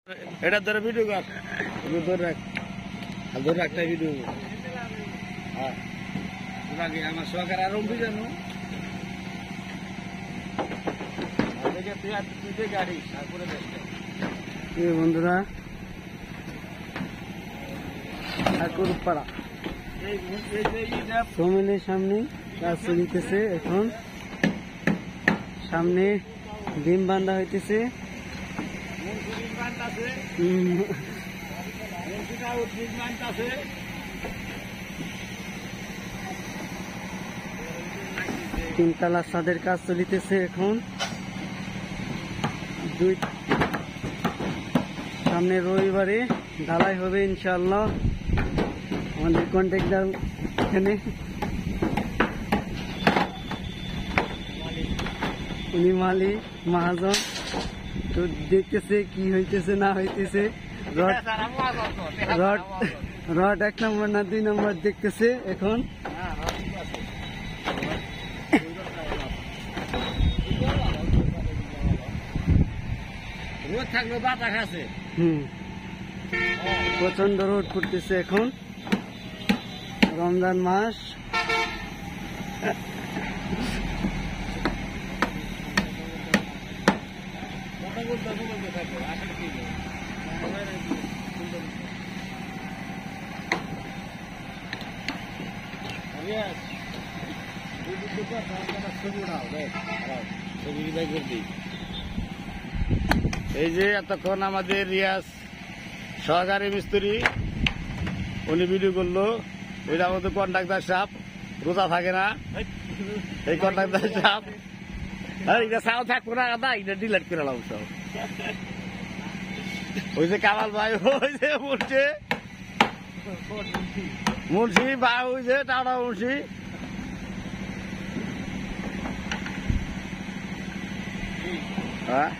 এটা ধরে ভিডিও কর, ধরে রাখ, ধরে একটা ভিডিও। হ্যাঁ আমার সরকার আর জানো গাড়ি বন্ধুরা ঠাকুরপাড়া ফ্যামিলির সামনে কাজ চলিতেছে। এখন সামনে ডিম বান্ধা হইতেছে। তিনতলা ছাদের কাজ চলিতেছে। এখন সামনে রবিবারে ঢালাই হবে ইনশাআল্লাহ। আমাদের কন্ট্রাক্টর এখানে উনি মালিক মহাজন, তো দেখতেছে কি হইতেছে না হইতেছে। রড 1 নম্বর না 2 নম্বর দেখতেছে। এখন রোদ থাকলে বাতাস আছে। প্রচন্ড রোদ পড়তেছে। এখন রমজান মাস, এই যে এতক্ষণ আমাদের রিয়াজ সহকারী মিস্ত্রি উনি ভিডিও করলো। ওইটা আমাদের কন্ট্রাক্টর সাহেব রোজা থাকে না, এই কন্ট্রাক্টর সাহেব এটা সাও থাকবো না দাদা, এটা ডিলেট করে লাভ সব। ওই যে কামাল ভাই, ওই যে মুন্সি বা ওই যে টাটা মুন্সি, হ্যাঁ